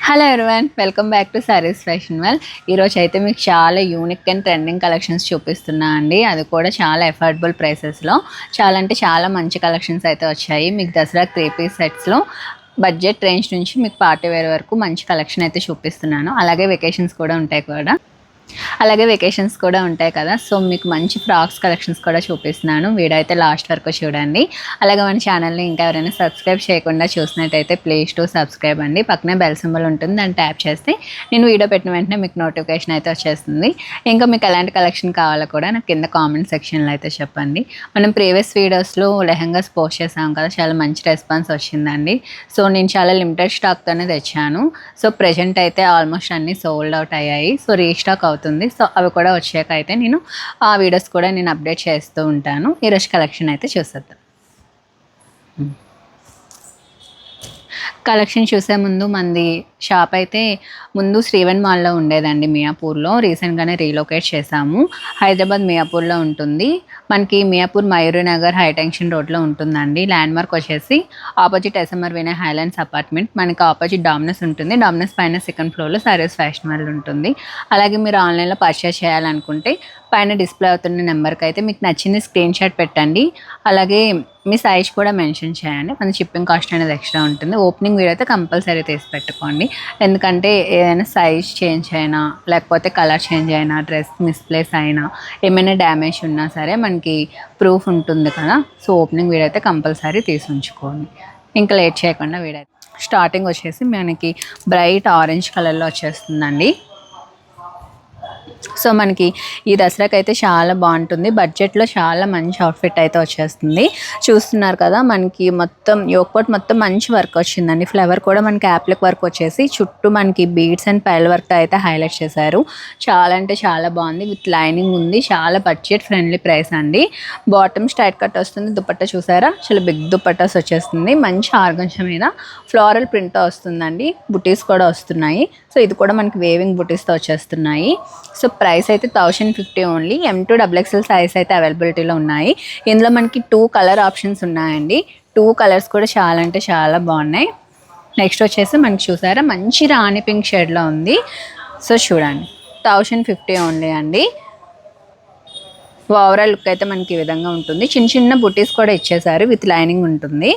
Hello everyone, welcome back to saris fashion world. ఈరోజు అయితే మీకు చాలా యూనిక్ అండ్ ట్రెండింగ్ కలెక్షన్స్ చూపిస్తున్నా అండి. అది కూడా చాలా అఫోర్డబుల్ ప్రైసెస్లో చాలా అంటే చాలా మంచి కలెక్షన్స్ అయితే వచ్చాయి. మీకు దసరా 3 పీస్ సెట్స్లో బడ్జెట్ రేంజ్ నుంచి మీకు పార్టీ వేర్ వరకు మంచి కలెక్షన్ అయితే చూపిస్తున్నాను. అలాగే వెకేషన్స్ కూడా ఉంటాయి వెకేషన్స్ కూడా ఉంటాయి కదా. సో మీకు మంచి ఫ్రాక్స్ కలెక్షన్స్ కూడా చూపిస్తున్నాను. వీడియో అయితే లాస్ట్ వరకు చూడండి. అలాగే మన ఛానల్ని ఇంకా ఎవరైనా సబ్స్క్రైబ్ చేయకుండా చూసినట్టయితే ప్లీజ్ టు సబ్స్క్రైబ్ అండి. పక్కనే బెల్ సింబల్ ఉంటుంది, దాన్ని ట్యాప్ చేస్తే నేను వీడియో పెట్టిన వెంటనే మీకు నోటిఫికేషన్ అయితే వచ్చేస్తుంది. ఇంకా మీకు ఎలాంటి కలెక్షన్ కావాలో కూడా నాకు కింద కామెంట్ సెక్షన్లో అయితే చెప్పండి. మనం ప్రీవియస్ వీడియోస్లో లెహంగాస్ పోస్ట్ చేసాం కదా, చాలా మంచి రెస్పాన్స్ వచ్చిందండి. సో నేను చాలా లిమిటెడ్ స్టాక్తోనే తెచ్చాను. సో ప్రెజెంట్ అయితే ఆల్మోస్ట్ అన్నీ సోల్డ్ అవుట్ అయ్యాయి. సో రీస్టాక్ అవుతుంది. సో అవి కూడా వచ్చాక అయితే నేను ఆ వీడియోస్ కూడా నేను అప్డేట్ చేస్తూ ఉంటాను. ఈరోజు కలెక్షన్ అయితే చూసేద్దాం. కలెక్షన్ చూసే ముందు మంది షాప్ అయితే ముందు శ్రీవన్ మాల్లో ఉండేదండి, మియాపూర్లో. రీసెంట్గానే రీలొకేట్ చేశాము. హైదరాబాద్ మియాపూర్లో ఉంటుంది. మనకి మియాపూర్ మయూరి నగర్ హైటెన్షన్ రోడ్లో ఉంటుందండి. ల్యాండ్ మార్క్ వచ్చేసి opposite SMR Vinay highlands apartment. మనకి ఆపోజిట్ డామినస్ ఉంటుంది. డామినస్ పైన సెకండ్ ఫ్లోర్లో సారీస్ ఫ్యాషన్ వరల్డ్ ఉంటుంది. అలాగే మీరు ఆన్లైన్లో పర్చేస్ చేయాలనుకుంటే పైన డిస్ప్లే అవుతున్న నెంబర్కి అయితే మీకు నచ్చింది స్క్రీన్ షాట్ పెట్టండి. అలాగే మీ సైజ్ కూడా మెన్షన్ చేయండి. మన షిప్పింగ్ కాస్ట్ అనేది ఎక్స్ట్రా ఉంటుంది. ఓపెనింగ్ వీడియో అయితే కంపల్సరీ తీసి పెట్టుకోండి. ఎందుకంటే ఏదైనా సైజ్ చేంజ్ అయినా, లేకపోతే కలర్ చేంజ్ అయినా, డ్రెస్ మిస్ప్లేస్ అయినా, ఏమైనా డ్యామేజ్ ఉన్నా సరే మనకి ప్రూఫ్ ఉంటుంది కదా. సో ఓపెనింగ్ వీడియో అయితే కంపల్సరీ తీసి ఉంచుకోండి. ఇంకా లేట్ చేయకుండా వీడియో స్టార్టింగ్ వచ్చేసి మనకి బ్రైట్ ఆరెంజ్ కలర్లో వచ్చేస్తుందండి. సో మనకి ఈ దసరాకి అయితే చాలా బాగుంటుంది. బడ్జెట్లో చాలా మంచి అవుట్ఫిట్ అయితే వచ్చేస్తుంది. చూస్తున్నారు కదా, మనకి మొత్తం యోక్పాట్ మొత్తం మంచి వర్క్ వచ్చిందండి. ఫ్లవర్ కూడా మనకి యాప్లిక్ వర్క్ వచ్చేసి చుట్టూ మనకి బీడ్స్ అండ్ పైల్ వర్క్ అయితే హైలైట్ చేశారు. చాలా అంటే చాలా బాగుంది. విత్ లైనింగ్ ఉంది. చాలా బడ్జెట్ ఫ్రెండ్లీ ప్రైస్ అండి. బాటమ్ స్ట్రైట్ కట్ వస్తుంది. దుపట్టా చూసారా, చాలా బిగ్ దుపట్టాస్ వచ్చేస్తుంది. మంచి ఆర్గంజా మీద ఫ్లోరల్ ప్రింట్ వస్తుందండి. బుటీస్ కూడా వస్తున్నాయి. సో ఇది కూడా మనకి వేవింగ్ బుటీస్తో వచ్చేస్తున్నాయి. సో ప్రైస్ అయితే 1050 ఓన్లీ. M2XXL సైజ్ అయితే అవైలబిలిటీలో ఉన్నాయి. ఇందులో మనకి 2 కలర్ ఆప్షన్స్ ఉన్నాయండి. 2 కలర్స్ కూడా చాలా అంటే చాలా బాగున్నాయి. నెక్స్ట్ వచ్చేసి మనకి చూసారా, మంచి రాణి పింక్ షేడ్లో ఉంది. సో చూడండి, 1050 ఓన్లీ అండి. ఓవరాల్ లుక్ అయితే మనకి ఈ విధంగా ఉంటుంది. చిన్న చిన్న బుటీస్ కూడా ఇచ్చేసారు, విత్ లైనింగ్ ఉంటుంది.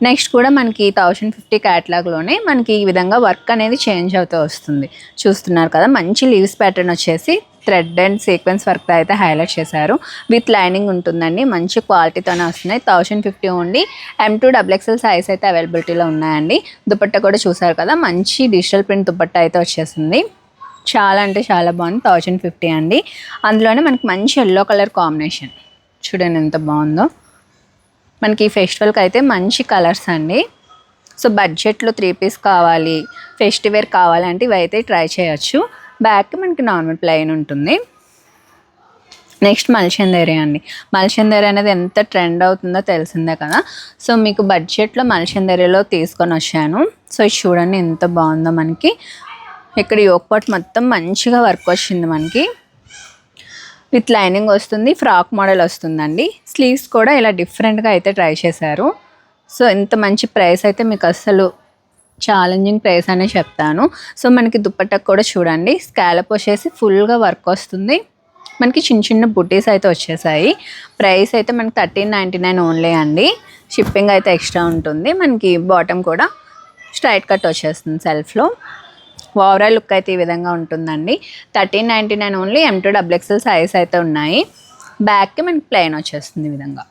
నెక్స్ట్ కూడా మనకి 1050 క్యాటలాగ్లోనే మనకి ఈ విధంగా వర్క్ అనేది చేంజ్ అవుతూ వస్తుంది. చూస్తున్నారు కదా, మంచి లీవ్స్ ప్యాటర్న్ వచ్చేసి థ్రెడ్ అండ్ సీక్వెన్స్ వర్క్ అయితే హైలైట్ చేశారు. విత్ లైనింగ్ ఉంటుందండి. మంచి క్వాలిటీతోనే వస్తున్నాయి. 1050 ఓన్లీ. M2XXL సైజ్ అయితే అవైలబిలిటీలో ఉన్నాయండి. దుపట్టా కూడా చూసారు కదా, మంచి డిజిటల్ ప్రింట్ దుపట్టా అయితే వచ్చేసింది. చాలా అంటే చాలా బాగుంది. 1050 అండి. అందులోనే మనకి మంచి ఎల్లో కలర్ కాంబినేషన్ చూడండి ఎంత బాగుందో. మనకి ఈ ఫెస్టివల్కి అయితే మంచి కలర్స్ అండి. సో బడ్జెట్లో 3 పీస్ కావాలి, ఫెస్టివేర్ కావాలంటే ఇవి అయితే ట్రై చేయొచ్చు. బ్యాక్ మనకి నార్మల్ ప్లెయిన్ ఉంటుంది. నెక్స్ట్ మల్చందేరి అండి. మల్చందేరి అనేది ఎంత ట్రెండ్ అవుతుందో తెలిసిందే కదా. సో మీకు బడ్జెట్లో మల్చందేరిలో తీసుకొని వచ్చాను. సో ఇది చూడండి ఎంత బాగుందో. మనకి ఇక్కడ యోక్పాట్ మొత్తం మంచిగా వర్క్ వచ్చింది. మనకి విత్ లైనింగ్ వస్తుంది. ఫ్రాక్ మోడల్ వస్తుందండి. స్లీవ్స్ కూడా ఇలా డిఫరెంట్గా అయితే ట్రై చేశారు. సో ఇంత మంచి ప్రైస్ అయితే మీకు అసలు ఛాలెంజింగ్ ప్రైస్ అనే చెప్తాను. సో మనకి దుపట్టకు కూడా చూడండి, స్కాలప్ వచ్చేసి ఫుల్గా వర్క్ వస్తుంది. మనకి చిన్న చిన్న బుటీస్ అయితే వచ్చేసాయి. ప్రైస్ అయితే మనకి 1399 ఓన్లీ అండి. షిప్పింగ్ అయితే ఎక్స్ట్రా ఉంటుంది. మనకి బాటమ్ కూడా స్ట్రైట్ కట్ వచ్చేస్తుంది సెల్ఫ్లో. ఓవరాల్ లుక్ అయితే ఈ విధంగా ఉంటుందండి. 1399 ఓన్లీ. M2XXL సైజ్ అయితే ఉన్నాయి. బ్యాక్కి మనకి ప్లెయిన్ వచ్చేస్తుంది ఈ విధంగా.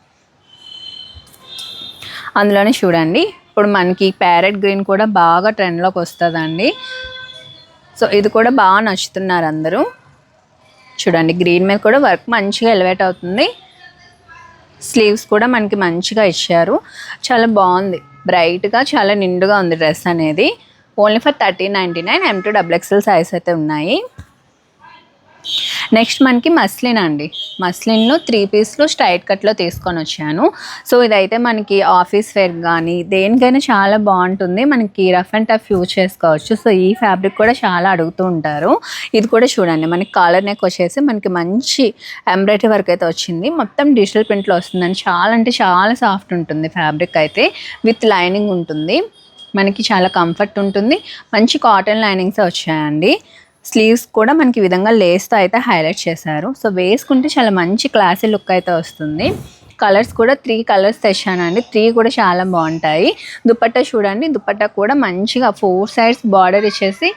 అందులోనే చూడండి, ఇప్పుడు మనకి ప్యారెట్ గ్రీన్ కూడా బాగా ట్రెండ్లోకి వస్తుందండి. సో ఇది కూడా బాగా నచ్చుతున్నారు అందరూ. చూడండి, గ్రీన్ మీద కూడా వర్క్ మంచిగా ఎలివేట్ అవుతుంది. స్లీవ్స్ కూడా మనకి మంచిగా ఇచ్చారు. చాలా బాగుంది. బ్రైట్గా చాలా నిండుగా ఉంది డ్రెస్ అనేది. Only for 1399. M2XXL సైజ్ అయితే ఉన్నాయి. నెక్స్ట్ మనకి మస్లిన్ అండి. మస్లిన్లో 3 పీస్లో స్ట్రైట్ కట్లో తీసుకొని వచ్చాను. సో ఇదైతే మనకి ఆఫీస్ వేర్ కానీ దేనికైనా చాలా బాగుంటుంది. మనకి రఫ్ అండ్ టఫ్ యూజ్ చేసుకోవచ్చు. సో ఈ ఫ్యాబ్రిక్ కూడా చాలా అడుగుతూ ఉంటారు. ఇది కూడా చూడండి, మనకి కాలర్ నెక్ వచ్చేసి మనకి మంచి ఎంబ్రాయిడరీ వర్క్ అయితే వచ్చింది. మొత్తం డిజిటల్ ప్రింట్లో వస్తుందండి. చాలా అంటే చాలా సాఫ్ట్ ఉంటుంది ఫ్యాబ్రిక్ అయితే. విత్ లైనింగ్ ఉంటుంది. మనకి చాలా కంఫర్ట్ ఉంటుంది. మంచి కాటన్ లైనింగ్స్ వచ్చాయండి. స్లీవ్స్ కూడా మనకి ఈ విధంగా లేస్తో అయితే హైలైట్ చేశారు. సో వేసుకుంటే చాలా మంచి క్లాసీ లుక్ అయితే వస్తుంది. కలర్స్ కూడా 3 కలర్స్ తెచ్చానండి. 3 కూడా చాలా బాగుంటాయి. దుపట్టా చూడండి, దుపట్టా కూడా మంచిగా 4 సైడ్స్ బార్డర్ ఇచ్చేసి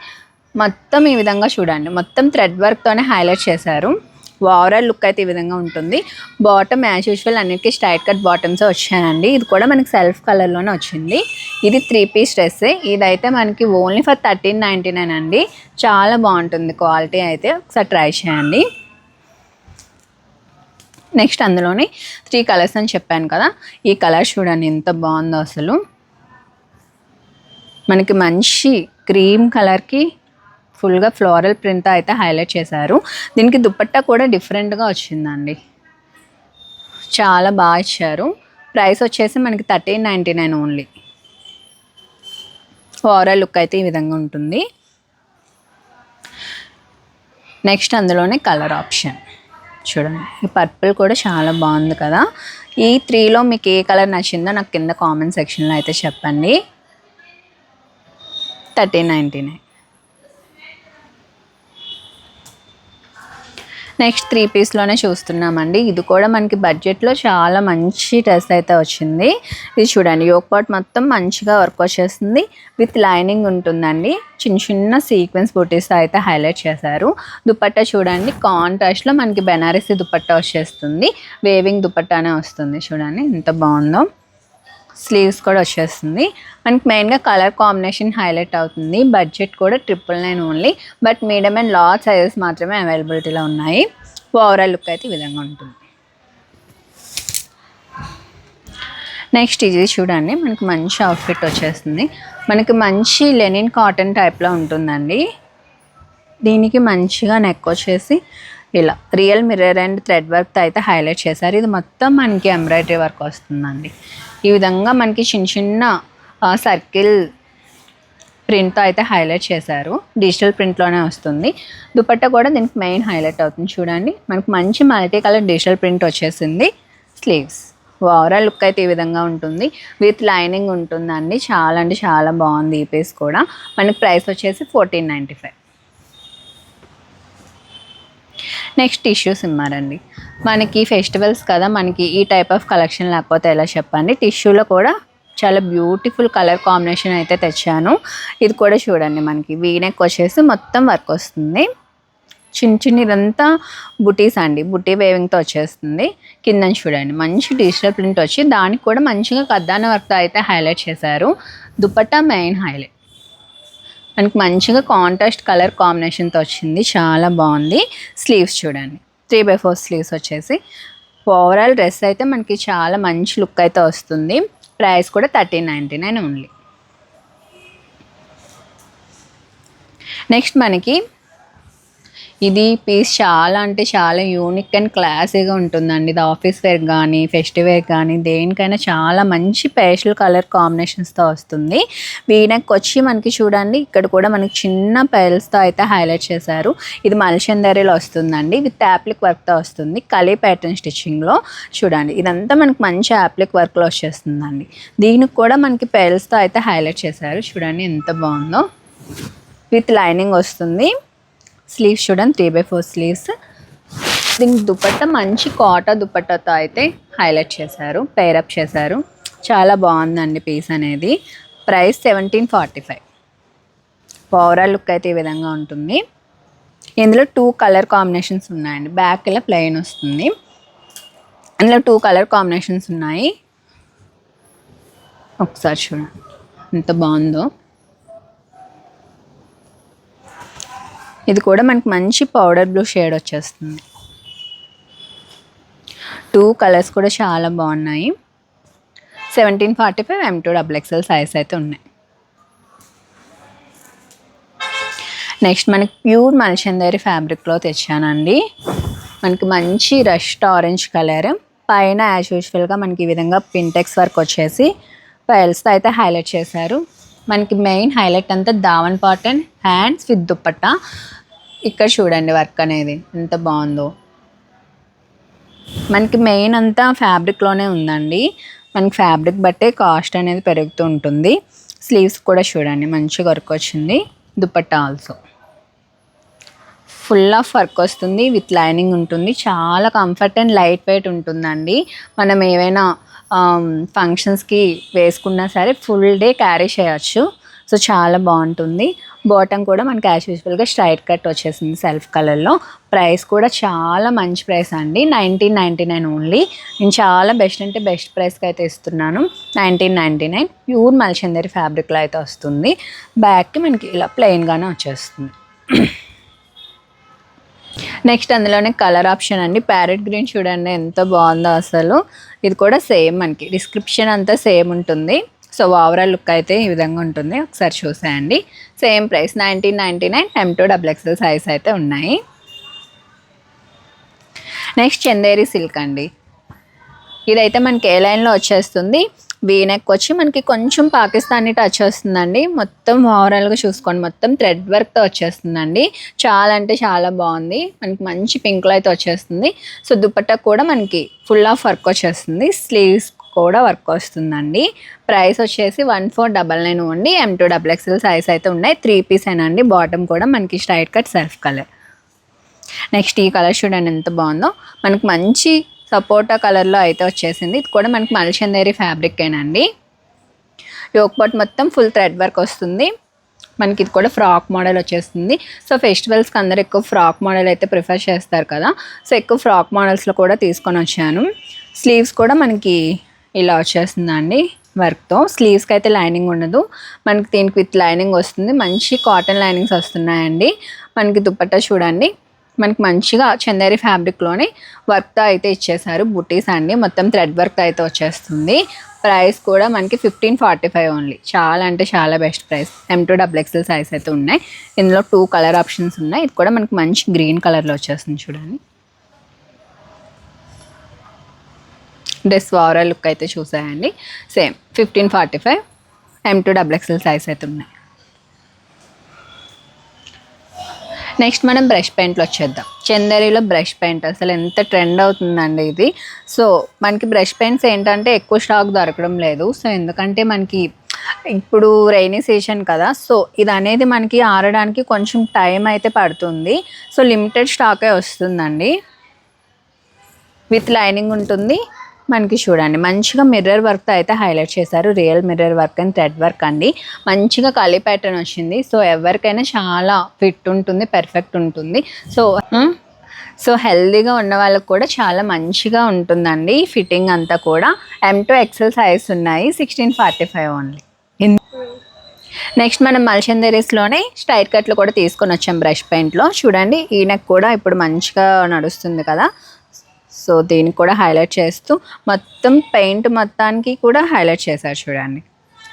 మొత్తం ఈ విధంగా చూడండి, మొత్తం థ్రెడ్ వర్క్తోనే హైలైట్ చేశారు. ఓవరాల్ లుక్ అయితే ఈ విధంగా ఉంటుంది. బాటమ్ యాజ్ యూజువల్ అన్నిటికీ స్ట్రైట్ కట్ బాటమ్స్ వచ్చాయండి. ఇది కూడా మనకి సెల్ఫ్ కలర్లోనే వచ్చింది. ఇది 3 పీస్ డ్రెస్. ఇదైతే మనకి ఓన్లీ ఫర్ 1399 అండి. చాలా బాగుంటుంది క్వాలిటీ అయితే, ఒకసారి ట్రై చేయండి. నెక్స్ట్ అందులోని 3 కలర్స్ అని చెప్పాను కదా, ఈ కలర్ చూడండి ఎంత బాగుందో అసలు. మనకి మంచి క్రీమ్ కలర్కి ఫుల్గా ఫ్లోరల్ ప్రింట్ అయితే హైలైట్ చేశారు. దీనికి దుపట్టా కూడా డిఫరెంట్గా వచ్చిందండి, చాలా బాగా ఇచ్చారు. ప్రైస్ వచ్చేసి మనకి 1399 ఓన్లీ. ఓవరాల్ లుక్ అయితే ఈ విధంగా ఉంటుంది. నెక్స్ట్ అందులోనే కలర్ ఆప్షన్ చూడండి, ఈ పర్పుల్ కూడా చాలా బాగుంది కదా. ఈ 3లో మీకు ఏ కలర్ నచ్చిందో నాకు కింద కామెంట్ సెక్షన్లో అయితే చెప్పండి. 1399. నెక్స్ట్ 3 పీస్లోనే చూస్తున్నామండి. ఇది కూడా మనకి బడ్జెట్లో చాలా మంచి డ్రెస్ అయితే వచ్చింది. ఇది చూడండి, యోక్ పార్ట్ మొత్తం మంచిగా వర్క్ వచ్చేస్తుంది. విత్ లైనింగ్ ఉంటుందండి. చిన్న చిన్న సీక్వెన్స్ బూటీస్ అయితే హైలైట్ చేశారు. దుపట్టా చూడండి, కాంట్రాస్ట్లో మనకి బెనారసీ దుపట్టా వచ్చేస్తుంది. వేవింగ్ దుపట్టానే వస్తుంది. చూడండి ఎంత బాగుందో. స్లీవ్స్ కూడా వచ్చేస్తుంది. మనకి మెయిన్గా కలర్ కాంబినేషన్ హైలైట్ అవుతుంది. బడ్జెట్ కూడా 999 only. But medium and large sizes మాత్రమే అవైలబిలిటీలో ఉన్నాయి. ఓవరాల్ లుక్ అయితే ఈ విధంగా ఉంటుంది. నెక్స్ట్ ఇది చూడండి, మనకి మంచి అవుట్ఫిట్ వచ్చేస్తుంది. మనకి మంచి లెనిన్ కాటన్ టైప్లో ఉంటుందండి. దీనికి మంచిగా నెక్ వచ్చేసి ఇలా real mirror and thread work అయితే హైలైట్ చేశారు. ఇది మొత్తం మనకి ఎంబ్రాయిడరీ వర్క్ వస్తుందండి. ఈ విధంగా మనకి చిన్న చిన్న సర్కిల్ ప్రింట్తో అయితే హైలైట్ చేశారు. డిజిటల్ ప్రింట్లోనే వస్తుంది. దుపట్టా కూడా దీనికి మెయిన్ హైలైట్ అవుతుంది. చూడండి, మనకి మంచి మల్టీ కలర్ డిజిటల్ ప్రింట్ వచ్చేసింది. స్లీవ్స్ ఓవరాల్ లుక్ అయితే ఈ విధంగా ఉంటుంది. విత్ లైనింగ్ ఉంటుందండి. చాలా అంటే చాలా బాగుంది. ఈ పీస్ కూడా మనకి ప్రైస్ వచ్చేసి 1495. నెక్స్ట్ టిష్యూస్ ఇమ్మారండి. మనకి ఫెస్టివల్స్ కదా, మనకి ఈ టైప్ ఆఫ్ కలెక్షన్ లేకపోతే ఎలా చెప్పండి. టిష్యూలో కూడా చాలా బ్యూటిఫుల్ కలర్ కాంబినేషన్ అయితే తెచ్చాను. ఇది కూడా చూడండి, మనకి వీనెక్ వచ్చేసి మొత్తం వర్క్ వస్తుంది. చిన్న చిన్న ఇదంతా బుటీస్ అండి, బుటీ వేవింగ్తో వచ్చేస్తుంది. కింద చూడండి మంచి డిజిటల్ ప్రింట్ వచ్చి దానికి కూడా మంచిగా కద్దాన వర్క్తో అయితే హైలైట్ చేశారు. Dupatta main highlight. మనకి మంచిగా కాంట్రాస్ట్ కలర్ కాంబినేషన్తో వచ్చింది. చాలా బాగుంది. స్లీవ్స్ చూడండి, 3/4 స్లీవ్స్ వచ్చేసి. ఓవరాల్ డ్రెస్ అయితే మనకి చాలా మంచి లుక్ అయితే వస్తుంది. ప్రైస్ కూడా 1399 ఓన్లీ. నెక్స్ట్ మనకి ఇది పీస్ చాలా అంటే చాలా యూనిక్ అండ్ క్లాసీగా ఉంటుందండి. ఇది ఆఫీస్ వేర్ కానీ ఫెస్టివల్ కానీ దేనికైనా చాలా మంచి పేస్టల్ కలర్ కాంబినేషన్స్తో వస్తుంది. వీనెక్ వచ్చి మనకి చూడండి, ఇక్కడ కూడా మనకి చిన్న పెల్స్తో అయితే హైలైట్ చేశారు. ఇది మల్చందరీలో వస్తుందండి. విత్ యాప్లిక్ వర్క్తో వస్తుంది. కలీ ప్యాటర్న్ స్టిచ్చింగ్లో చూడండి, ఇదంతా మనకి మంచి యాప్లిక్ వర్క్లో వచ్చేస్తుందండి. దీనికి కూడా మనకి పెల్స్తో అయితే హైలైట్ చేశారు. చూడండి ఎంత బాగుందో. విత్ లైనింగ్ వస్తుంది. స్లీవ్స్ చూడండి, 3/4 స్లీవ్స్. దీనికి దుపట్టా మంచి కాటన్ దుపట్టాతో అయితే హైలైట్ చేశారు, పేరప్ చేశారు. చాలా బాగుందండి పీస్ అనేది. ప్రైస్ 1745. ఓవరాల్ లుక్ అయితే ఈ విధంగా ఉంటుంది. ఇందులో 2 కలర్ కాంబినేషన్స్ ఉన్నాయండి. బ్యాక్ ఇలా ప్లెయిన్ వస్తుంది. ఇందులో 2 కలర్ కాంబినేషన్స్ ఉన్నాయి. ఒకసారి చూడండి ఎంత బాగుందో. ఇది కూడా మనకి మంచి పౌడర్ బ్లూ షేడ్ వచ్చేస్తుంది. 2 కలర్స్ కూడా చాలా బాగున్నాయి. 1745 M2 XXL సైజ్ అయితే ఉన్నాయి. నెక్స్ట్ మనకి ప్యూర్ మల్చందరి ఫ్యాబ్రిక్లో తెచ్చానండి. మనకి మంచి రస్ట్ ఆరెంజ్ కలర్. పైన యాజ్ యూజువల్గా మనకి ఈ విధంగా పింటెక్స్ వర్క్ వచ్చేసి పైల్స్తో అయితే హైలైట్ చేశారు. మనకి మెయిన్ హైలైట్ అంతా Dhawan pattern hands with dupatta. ఇక్కడ చూడండి వర్క్ అనేది ఎంత బాగుందో. మనకి మెయిన్ అంతా ఫ్యాబ్రిక్లోనే ఉందండి. మనకి ఫ్యాబ్రిక్ బట్టే కాస్ట్ అనేది పెరుగుతూ ఉంటుంది. స్లీవ్స్ కూడా చూడండి మంచిగా వర్క్ వచ్చింది. Dupatta also full of work వస్తుంది, విత్ లైనింగ్ ఉంటుంది. చాలా కంఫర్ట్ అండ్ లైట్ వెయిట్ ఉంటుందండి. మనం ఏవైనా ఫంక్షన్స్కి వేసుకున్నా సరే ఫుల్ డే క్యారీ చేయొచ్చు. సో చాలా బాగుంటుంది. బాటమ్ కూడా మనకి యాజ్ యూజువల్గా స్ట్రైట్ కట్ వచ్చేసింది సెల్ఫ్ కలర్లో. ప్రైస్ కూడా చాలా మంచి ప్రైస్ అండి, 1999 ఓన్లీ. నేను చాలా బెస్ట్ అంటే బెస్ట్ ప్రైస్కి అయితే ఇస్తున్నాను. 1999 ప్యూర్ మల్చందరి ఫ్యాబ్రిక్లో అయితే వస్తుంది. బ్యాక్కి మనకి ఇలా ప్లెయిన్గానే వచ్చేస్తుంది. నెక్స్ట్ అందులోనే కలర్ ఆప్షన్ అండి, ప్యారెట్ గ్రీన్ చూడండి ఎంత బాగుందో అసలు. ఇది కూడా సేమ్ మనకి డిస్క్రిప్షన్ అంతా సేమ్ ఉంటుంది. సో ఓవరాల్ లుక్ అయితే ఈ విధంగా ఉంటుంది, ఒకసారి చూసేయండి. Same price 1999, M2 XXL size అయితే ఉన్నాయి. నెక్స్ట్ చందేరి సిల్క్ అండి. ఇదైతే మనకి ఏ లైన్లో వచ్చేస్తుంది, వీనెక్ వచ్చి మనకి కొంచెం పాకిస్తానీ టచ్ వస్తుందండి. మొత్తం ఓవరాల్గా చూసుకోండి, మొత్తం థ్రెడ్ వర్క్తో వచ్చేస్తుందండి. చాలా అంటే చాలా బాగుంది. మనకి మంచి పింక్లో అయితే వచ్చేస్తుంది. సో దుపట్టా కూడా మనకి ఫుల్ ఆఫ్ వర్క్ వచ్చేస్తుంది, స్లీవ్స్ కూడా వర్క్ వస్తుందండి. ప్రైస్ వచ్చేసి 1499 ఓన్లీ. M2 XXL సైజ్ అయితే ఉన్నాయి. 3 పీస్ అండి. బాటమ్ కూడా మనకి straight cut self colour. Next ఈ కలర్ చూడండి ఎంత బాగుందో, మనకి మంచి సపోటా కలర్లో అయితే వచ్చేసింది. ఇది కూడా మనకి మల్చందేరి ఫ్యాబ్రికేనండి. యోక్ పార్ట్ మొత్తం ఫుల్ థ్రెడ్ వర్క్ వస్తుంది. మనకి ఇది కూడా ఫ్రాక్ మోడల్ వచ్చేస్తుంది. సో ఫెస్టివల్స్కి అందరూ ఎక్కువ ఫ్రాక్ మోడల్ అయితే ప్రిఫర్ చేస్తారు కదా, సో ఎక్కువ ఫ్రాక్ మోడల్స్లో కూడా తీసుకొని వచ్చాను. స్లీవ్స్ కూడా మనకి ఇలా వచ్చేస్తుందండి వర్క్తో. స్లీవ్స్కి అయితే లైనింగ్ ఉండదు, మనకి దీనికి విత్ లైనింగ్ వస్తుంది. మంచి కాటన్ లైనింగ్స్ వస్తున్నాయండి. మనకి దుపట్టా చూడండి, మనకి మంచిగా చందేరి ఫ్యాబ్రిక్లోనే వర్క్తో అయితే ఇచ్చేసారు. బుటీస్ అండి, మొత్తం థ్రెడ్ వర్క్ అయితే వచ్చేస్తుంది. ప్రైస్ కూడా మనకి 1545 ఓన్లీ. చాలా అంటే చాలా best price. M2 XXL size అయితే ఉన్నాయి. ఇందులో 2 కలర్ ఆప్షన్స్ ఉన్నాయి. ఇది కూడా మనకి మంచి గ్రీన్ కలర్లో వచ్చేస్తుంది చూడండి. డ్రెస్ ఓవరాల్ లుక్ అయితే చూసాయండి. సేమ్ 1545, M2 XXL సైజ్ అయితే ఉన్నాయి. నెక్స్ట్ మనం బ్రష్ పెయింట్లో వచ్చేద్దాం. చందేరిలో బ్రష్ పెయింట్ అసలు ఎంత ట్రెండ్ అవుతుందండి ఇది. సో మనకి బ్రష్ పెయింట్స్ ఏంటంటే ఎక్కువ స్టాక్ దొరకడం లేదు. సో ఎందుకంటే మనకి ఇప్పుడు రైనీ సీజన్ కదా, సో ఇది అనేది మనకి ఆరడానికి కొంచెం టైం అయితే పడుతుంది. సో లిమిటెడ్ స్టాకే వస్తుందండి, విత్ లైనింగ్ ఉంటుంది. మనకి చూడండి మంచిగా మిర్రర్ వర్క్తో అయితే హైలైట్ చేశారు. Real mirror work and thread work అండి. మంచిగా కలీ ప్యాటర్న్ వచ్చింది. సో ఎవరికైనా చాలా ఫిట్ ఉంటుంది, పర్ఫెక్ట్ ఉంటుంది. సో హెల్దీగా ఉన్న వాళ్ళకి కూడా చాలా మంచిగా ఉంటుందండి ఫిట్టింగ్ అంతా కూడా. M2 XL సైజ్ ఉన్నాయి. 1645 ఓన్లీ. నెక్స్ట్ మనం మల్చందేరీస్లోనే స్ట్రైట్ కట్లు కూడా తీసుకొని వచ్చాం బ్రష్ పెయింట్లో. చూడండి ఈ నెక్ కూడా ఇప్పుడు మంచిగా నడుస్తుంది కదా, సో దీనికి కూడా హైలైట్ చేస్తూ మొత్తం పెయింట్ మొత్తానికి కూడా హైలైట్ చేశారు చూడండి.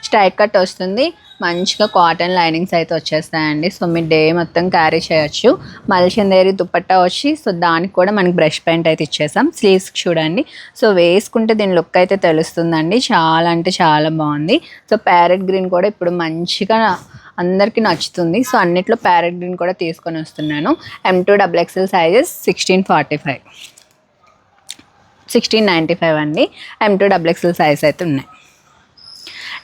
స్ట్రైట్ కట్ వస్తుంది, మంచిగా కాటన్ లైనింగ్స్ అయితే వచ్చేస్తాయండి. సో మీ డే మొత్తం క్యారీ చేయొచ్చు. మల్చందేరి దుపట్టా వచ్చి, సో దానికి కూడా మనకి బ్రష్ పెయింట్ అయితే ఇచ్చేసాం. స్లీవ్స్ చూడండి, సో వేసుకుంటే దీని లుక్ అయితే తెలుస్తుందండి. చాలా అంటే చాలా బాగుంది. సో ప్యారెట్ గ్రీన్ కూడా ఇప్పుడు మంచిగా అందరికీ నచ్చుతుంది. సో అన్నిట్లో ప్యారెట్ గ్రీన్ కూడా తీసుకొని వస్తున్నాను. M2 XXL సైజెస్ 1695 అండి. M2 XXL సైజ్ అయితే ఉన్నాయి.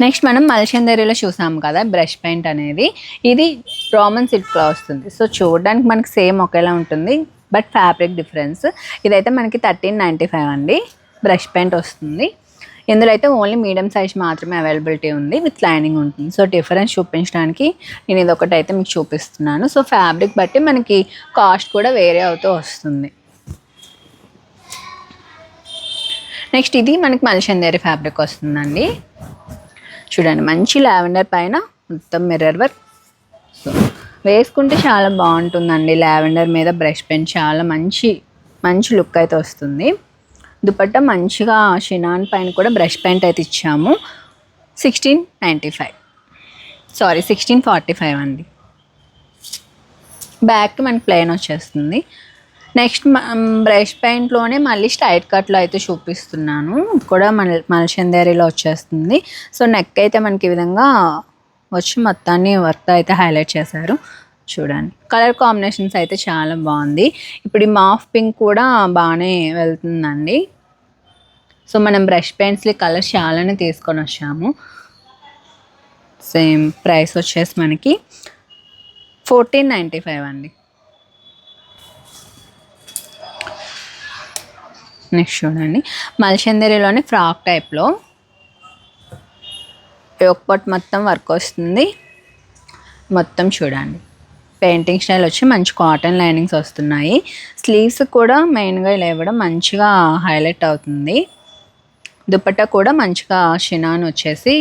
నెక్స్ట్ మనం మల్చందేరిలో చూసాము కదా బ్రష్ పెయింట్ అనేది, ఇది రామన్ సిల్క్లో వస్తుంది. సో చూడడానికి మనకి సేమ్ ఒకేలా ఉంటుంది, బట్ ఫ్యాబ్రిక్ డిఫరెన్స్. ఇదైతే మనకి 1395 అండి. బ్రష్ పెయింట్ వస్తుంది. ఇందులో అయితే ఓన్లీ మీడియం సైజ్ మాత్రమే అవైలబిలిటీ ఉంది, విత్ లైనింగ్ ఉంటుంది. సో డిఫరెన్స్ చూపించడానికి నేను ఇదొకటి అయితే మీకు చూపిస్తున్నాను. సో ఫ్యాబ్రిక్ బట్టి మనకి కాస్ట్ కూడా వేరే అవుతూ వస్తుంది. నెక్స్ట్ ఇది మనకి మల్చందేరి ఫ్యాబ్రిక్ వస్తుందండి. చూడండి మంచి లావెండర్ పైన మొత్తం మిర్రర్ వర్క్. సో వేసుకుంటే చాలా బాగుంటుందండి. లావెండర్ మీద బ్రష్ పెయింట్ చాలా మంచి లుక్ అయితే వస్తుంది. దుపట్టా మంచిగా షినాన్ పైన కూడా బ్రష్ పెయింట్ అయితే ఇచ్చాము. 1645 అండి. బ్యాక్ మనకి ప్లెయిన్ వచ్చేస్తుంది. నెక్స్ట్ బ్రష్ పెయింట్లోనే మళ్ళీ స్ట్రైట్ కట్లో అయితే చూపిస్తున్నాను. ఇది కూడా మల్చందేరిలో వచ్చేస్తుంది. సో నెక్ అయితే మనకి ఈ విధంగా వచ్చి మొత్తాన్ని వర్క్ అయితే హైలైట్ చేశారు చూడండి. కలర్ కాంబినేషన్స్ అయితే చాలా బాగుంది. ఇప్పుడు ఈ మాఫ్ పింక్ కూడా బాగానే వెళ్తుందండి. సో మనం బ్రష్ పెయింట్స్లో కలర్స్ చాలానే తీసుకొని వచ్చాము. సేమ్ ప్రైస్ వచ్చేసి మనకి 1495 అండి. నెక్స్ట్ చూడండి మల్చందరిలోని ఫ్రాక్ టైప్లో యోక్ మొత్తం వర్క్ వస్తుంది. మొత్తం చూడండి పెయింటింగ్ స్టైల్ వచ్చి మంచి కాటన్ లైనింగ్స్ వస్తున్నాయి. స్లీవ్స్ కూడా మెయిన్గా ఇలా ఇవ్వడం మంచిగా హైలైట్ అవుతుంది. దుపట్టా కూడా మంచిగా షినాన్ వచ్చేసి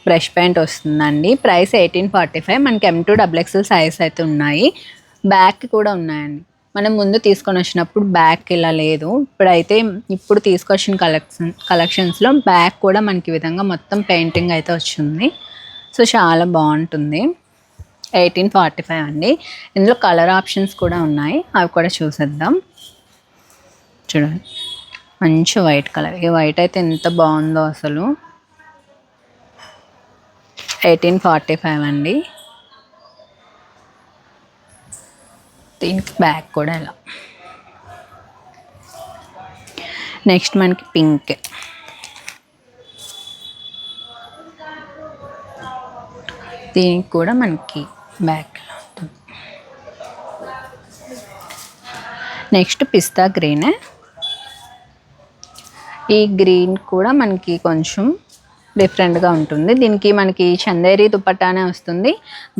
బ్రష్ పెయింట్ వస్తుందండి. ప్రైస్ 1845. మనకి M2XXL సైజ్ అయితే ఉన్నాయి. బ్యాక్ కూడా ఉన్నాయండి. మనం ముందు తీసుకొని వచ్చినప్పుడు బ్యాక్ ఇలా లేదు. ఇప్పుడు తీసుకొచ్చిన కలెక్షన్స్లో బ్యాక్ కూడా మనకి విధంగా మొత్తం పెయింటింగ్ అయితే వచ్చింది. సో చాలా బాగుంటుంది. 1845 అండి. ఇందులో కలర్ ఆప్షన్స్ కూడా ఉన్నాయి, అవి కూడా చూసేద్దాం. చూడండి మంచి వైట్ కలర్. ఈ వైట్ అయితే ఎంత బాగుందో అసలు. 1845 అండి. దీనికి బ్యాక్ కూడా ఇలా. నెక్స్ట్ మనకి పింక్. దీనికి కూడా మనకి బ్యాక్ ఉంటుంది. నెక్స్ట్ పిస్తా గ్రీన్. ఈ గ్రీన్ కూడా మనకి కొంచెం డిఫరెంట్గా ఉంటుంది. దీనికి మనకి చందేరి దుపట్టానే వస్తుంది.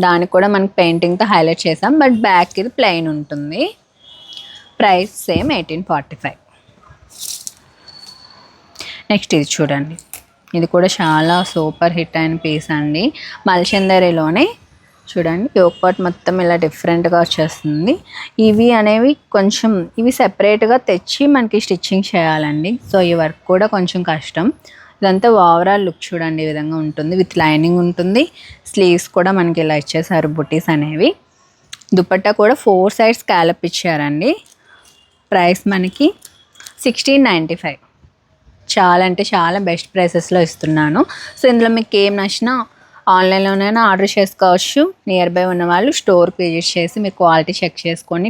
దానికి కూడా మనకి పెయింటింగ్తో హైలైట్ చేసాం, బట్ బ్యాక్ ఇది ప్లెయిన్ ఉంటుంది. Price same 1845. నెక్స్ట్ ఇది చూడండి, ఇది కూడా చాలా సూపర్ హిట్ అయిన పీస్ అండి. మల్చందరిలోనే చూడండి యోక్ పార్ట్ మొత్తం ఇలా డిఫరెంట్గా వచ్చేస్తుంది. ఇవి అనేవి కొంచెం సెపరేట్గా తెచ్చి మనకి స్టిచ్చింగ్ చేయాలండి. సో ఈ వర్క్ కూడా కొంచెం కష్టం. ఇదంతా ఓవరాల్ లుక్ చూడండి ఈ విధంగా ఉంటుంది. విత్ లైనింగ్ ఉంటుంది. స్లీవ్స్ కూడా మనకి ఇలా ఇచ్చేసారు బుటీస్ అనేవి. దుపట్టా కూడా 4 సైడ్స్ స్కాలప్ ఇచ్చారండి. ప్రైస్ మనకి 1695. చాలా అంటే చాలా బెస్ట్ ప్రైసెస్లో ఇస్తున్నాను. సో ఇందులో మీకు ఏం నచ్చినా ఆన్లైన్లోనైనా ఆర్డర్ చేసుకోవచ్చు. నియర్ బై ఉన్న వాళ్ళు స్టోర్కి విజిట్ చేసి మీరు క్వాలిటీ చెక్ చేసుకొని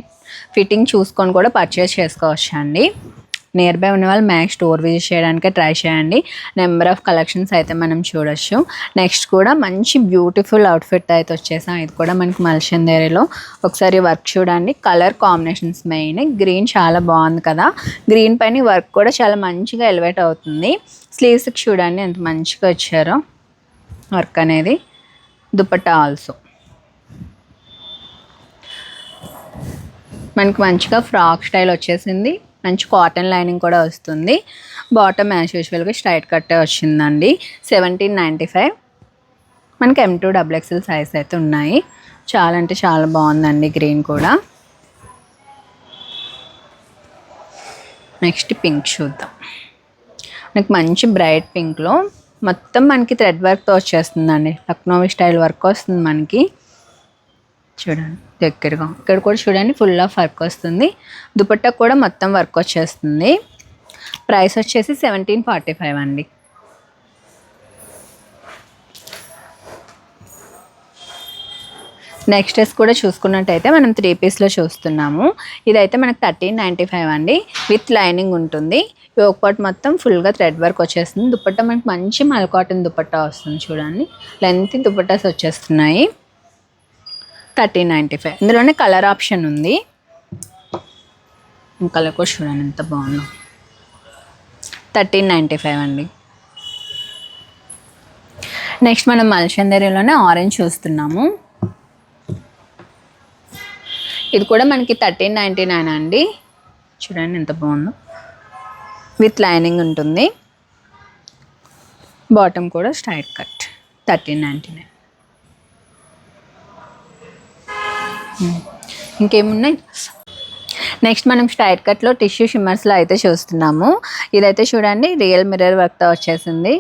ఫిట్టింగ్ చూసుకొని కూడా పర్చేస్ చేసుకోవచ్చు అండి. నియర్ బై ఉన్న వాళ్ళు మ్యాక్స్ స్టోర్ విజిట్ చేయడానికే ట్రై చేయండి. నెంబర్ ఆఫ్ కలెక్షన్స్ అయితే మనం చూడొచ్చు. నెక్స్ట్ కూడా మంచి బ్యూటిఫుల్ అవుట్ఫిట్ అయితే వచ్చేసాం. ఇది కూడా మనకి మల్చందేరిలో. ఒకసారి వర్క్ చూడండి. Colour combinations main. గ్రీన్ చాలా బాగుంది కదా. గ్రీన్ పైన వర్క్ కూడా చాలా మంచిగా ఎలివేట్ అవుతుంది. స్లీవ్స్కి చూడండి ఎంత మంచిగా వచ్చారో వర్క్ అనేది. దుపట్టా ఆల్సో మనకి మంచిగా ఫ్రాక్ స్టైల్ వచ్చేసింది. మంచి కాటన్ లైనింగ్ కూడా వస్తుంది. బాటమ్ యాజ్ యూజువల్గా స్ట్రైట్ కట్టే వచ్చిందండి. 1795. మనకి M2XXL సైజ్ అయితే ఉన్నాయి. చాలా అంటే చాలా బాగుందండి గ్రీన్ కూడా. నెక్స్ట్ పింక్ చూద్దాం. మనకి మంచి బ్రైట్ పింక్లో మొత్తం మనకి థ్రెడ్ వర్క్తో వచ్చేస్తుందండి. లక్నోవి స్టైల్ వర్క్ వస్తుంది మనకి. చూడండి దగ్గరగా ఇక్కడ కూడా చూడండి ఫుల్ ఆఫ్ వర్క్ వస్తుంది. దుపట్టా కూడా మొత్తం వర్క్ వచ్చేస్తుంది. ప్రైస్ వచ్చేసి 1745 అండి. నెక్స్ట్ డ్రెస్ కూడా చూసుకున్నట్టయితే మనం 3 పీస్లో చూస్తున్నాము. ఇదైతే మనకు 1395 అండి. విత్ లైనింగ్ ఉంటుంది. యోక్ పార్ట్ మొత్తం ఫుల్గా థ్రెడ్ వర్క్ వచ్చేస్తుంది. దుపట్టా మనకి మంచి మల్ కాటన్ దుపట్టా వస్తుంది. చూడండి లెంత్ దుపట్టాస్ వచ్చేస్తున్నాయి. 1395. ఇందులోనే కలర్ ఆప్షన్ ఉంది. కలర్ కూడా చూడండి ఎంత బాగుందో. 1395 అండి. నెక్స్ట్ మనం మల్చందరిలోనే ఆరెంజ్ చూస్తున్నాము. ఇది కూడా మనకి 1399 అండి. చూడండి ఎంత బాగుందో. విత్ లైనింగ్ ఉంటుంది. బాటమ్ కూడా స్ట్రైట్ కట్. 1399. ఇంకేమున్నాయి. నెక్స్ట్ మనం స్ట్రైట్ కట్లో టిష్యూ షిమ్మర్స్లో అయితే చూస్తున్నాము. ఇదైతే చూడండి రియల్ మిర్రర్ వర్క్తో వచ్చేసింది.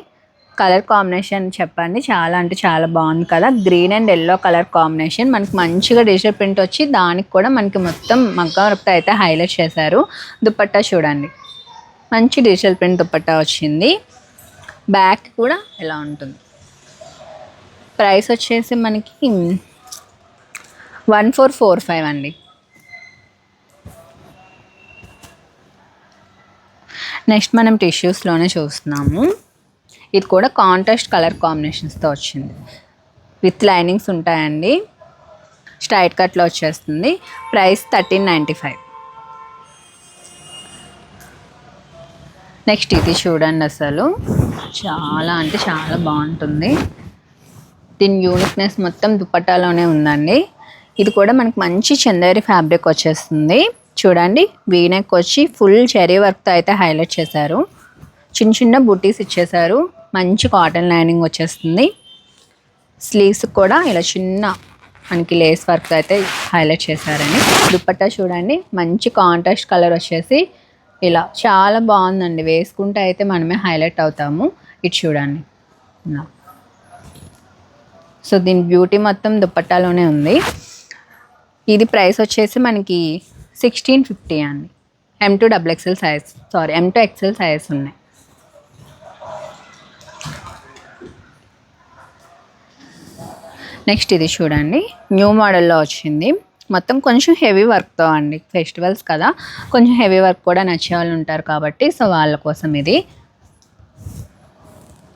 కలర్ కాంబినేషన్ చెప్పండి చాలా అంటే చాలా బాగుంది కదా. Green and yellow colour combination. మనకి మంచిగా డిజిటల్ ప్రింట్ వచ్చి దానికి కూడా మనకి మొత్తం మగ్గం వర్క్తో అయితే హైలైట్ చేశారు. దుపట్టా చూడండి మంచి డిజిటల్ ప్రింట్ దుపట్టా వచ్చింది. బ్యాక్ కూడా ఎలా ఉంటుంది. ప్రైస్ వచ్చేసి మనకి 1445 అండి. నెక్స్ట్ మనం టిష్యూస్లోనే చూస్తున్నాము. ఇది కూడా కాంట్రాస్ట్ కలర్ కాంబినేషన్స్తో వచ్చింది. విత్ లైనింగ్స్ ఉంటాయండి. స్ట్రైట్ కట్లో వచ్చేస్తుంది. ప్రైస్ 1395. నెక్స్ట్ ఇది చూడండి, అసలు చాలా అంటే చాలా బాగుంటుంది. దీని యూనిక్నెస్ మొత్తం దుపట్టాలోనే ఉందండి. ఇది కూడా మనకి మంచి చందేరి ఫ్యాబ్రిక్ వచ్చేస్తుంది. చూడండి, వీనెక్ వచ్చి ఫుల్ చెరీ వర్క్తో అయితే హైలైట్ చేశారు. చిన్న చిన్న బుటీస్ ఇచ్చేసారు. మంచి కాటన్ లైనింగ్ వచ్చేస్తుంది. స్లీవ్స్ కూడా ఇలా చిన్న మనకి లేస్ వర్క్ అయితే హైలైట్ చేశారని. దుపట్టా చూడండి, మంచి కాంట్రాస్ట్ కలర్ వచ్చేసి ఇలా చాలా బాగుందండి. వేసుకుంటే అయితే మనమే హైలైట్ అవుతాము. ఇది చూడండి. సో దీని బ్యూటీ మొత్తం దుపట్టాలోనే ఉంది. ఇది ప్రైస్ వచ్చేసి మనకి 1650 అండి. M2 XXL size, M2 XL size ఉన్నాయి. నెక్స్ట్ ఇది చూడండి, న్యూ మోడల్లో వచ్చింది. మొత్తం కొంచెం హెవీ వర్క్తో అండి. ఫెస్టివల్స్ కదా, కొంచెం హెవీ వర్క్ కూడా నచ్చే వాళ్ళు ఉంటారు కాబట్టి సో వాళ్ళ కోసం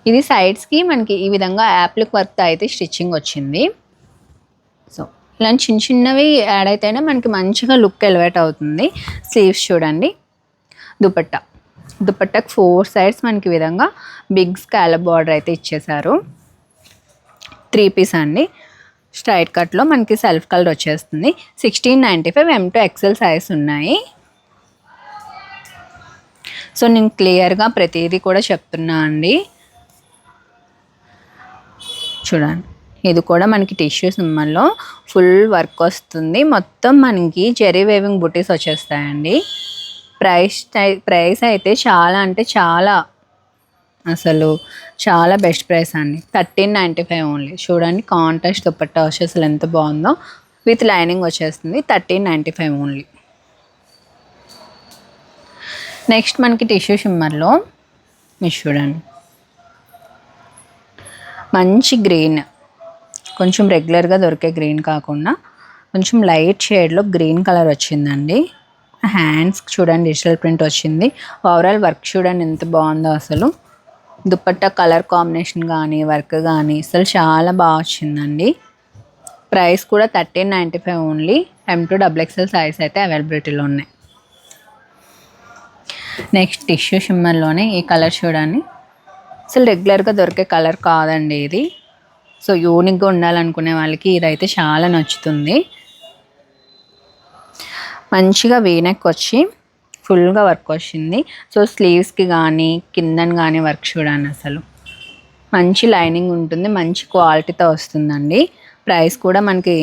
ఇది సైడ్స్కి మనకి ఈ విధంగా యాప్లిక్ వర్క్తో అయితే స్టిచ్చింగ్ వచ్చింది. సో ఇలాంటి చిన్న చిన్నవి యాడ్ అయితేనే మనకి మంచిగా లుక్ ఎలివేట్ అవుతుంది. స్లీవ్స్ చూడండి, దుపట్టాకి 4 సైడ్స్ మనకి విధంగా బిగ్ స్కాలప్ బార్డర్ అయితే ఇచ్చేసారు. 3 పీస్ అండి. స్ట్రైట్ కట్లో మనకి సెల్ఫ్ కలర్ వచ్చేస్తుంది. 1695 M2 XL సైజ్ ఉన్నాయి. సో నేను క్లియర్గా ప్రతిదీ కూడా చెప్తున్నా అండి. చూడండి, ఇది కూడా మనకి టిష్యూ సింబల్లో ఫుల్ వర్క్ వస్తుంది. మొత్తం మనకి జెరీ వేవింగ్ బుటీస్ వచ్చేస్తాయండి. ప్రైస్ అయితే చాలా అంటే చాలా, అసలు చాలా బెస్ట్ ప్రైస్ అండి. 1395 ఓన్లీ. చూడండి, కాంట్రాస్ట్ దుపట్టా వచ్చి అసలు ఎంత బాగుందో. విత్ లైనింగ్ వచ్చేస్తుంది. 1395 ఓన్లీ. నెక్స్ట్ మనకి టిష్యూ షిమ్మర్లో మీరు చూడండి, మంచి గ్రీన్, కొంచెం రెగ్యులర్గా దొరికే గ్రీన్ కాకుండా కొంచెం లైట్ షేడ్లో గ్రీన్ కలర్ వచ్చిందండి. హ్యాండ్స్ చూడండి, డిజిటల్ ప్రింట్ వచ్చింది. ఓవరాల్ వర్క్ చూడండి ఎంత బాగుందో. అసలు దుపట్టా కలర్ కాంబినేషన్ కానీ వర్క్ కానీ అసలు చాలా బాగా వచ్చిందండి. ప్రైస్ కూడా 1395 ఓన్లీ. M2 XXL సైజ్ అయితే అవైలబిలిటీలో ఉన్నాయి. నెక్స్ట్ టిష్యూ షిమ్మర్లోనే ఈ కలర్ చూడండి, అసలు రెగ్యులర్గా దొరికే కలర్ కాదండి ఇది. సో యూనిక్గా ఉండాలనుకునే వాళ్ళకి ఇదైతే చాలా నచ్చుతుంది. మంచిగా వీనెక్ వచ్చి ఫుల్గా వర్క్ వచ్చింది. సో స్లీవ్స్కి కానీ కిందన కానీ వర్క్ చూడండి, అసలు మంచి లైనింగ్ ఉంటుంది. మంచి క్వాలిటీతో వస్తుందండి. ప్రైస్ కూడా మనకి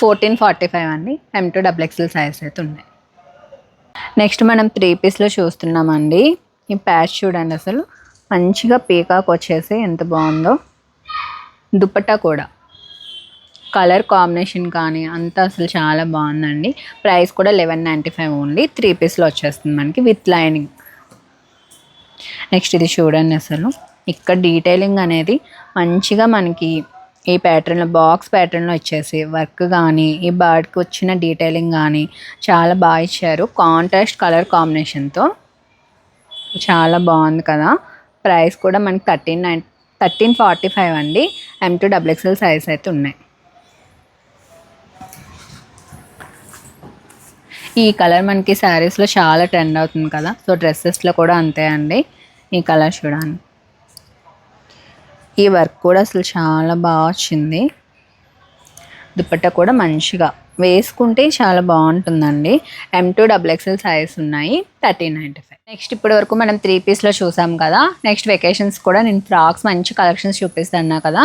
1445 అండి. M2 XXL సైజ్ అయితే ఉన్నాయి. నెక్స్ట్ మనం 3 పీస్లో చూస్తున్నామండి. ఈ ప్యాచ్ చూడండి, అసలు మంచిగా పీకాక్ వచ్చేసి ఎంత బాగుందో. దుపట్టా కూడా కలర్ కాంబినేషన్ కానీ అంతా అసలు చాలా బాగుందండి. ప్రైస్ కూడా 1195 ఓన్లీ. 3 పీస్లో వచ్చేస్తుంది మనకి విత్ లైనింగ్. నెక్స్ట్ ఇది చూడండి, అసలు ఇక్కడ డీటెయిలింగ్ అనేది మంచిగా మనకి ఈ ప్యాటర్న్లో బాక్స్ ప్యాటర్న్లో ఇచ్చేసి వర్క్ కానీ ఈ బర్డ్కి వచ్చిన డీటెయిలింగ్ కానీ చాలా బాగా ఇచ్చారు. కాంట్రాస్ట్ కలర్ కాంబినేషన్తో చాలా బాగుంది కదా. ప్రైస్ కూడా మనకి 1345 అండి. M2 XXL సైజ్ అయితే ఉన్నాయి. ఈ కలర్ మనకి శారీస్లో చాలా ట్రెండ్ అవుతుంది కదా, సో డ్రెస్సెస్లో కూడా అంతే అండి. ఈ కలర్ చూడండి, ఈ వర్క్ కూడా అసలు చాలా బాగా వచ్చింది. దుపట్టా కూడా మంచిగా వేసుకుంటే చాలా బాగుంటుందండి. M2 XXL సైజ్ ఉన్నాయి. 1395. నెక్స్ట్ ఇప్పటి వరకు మనం 3 పీస్లో చూసాం కదా. నెక్స్ట్ వెకేషన్స్ కూడా నేను ఫ్రాక్స్ మంచి కలెక్షన్స్ చూపిస్తాను కదా.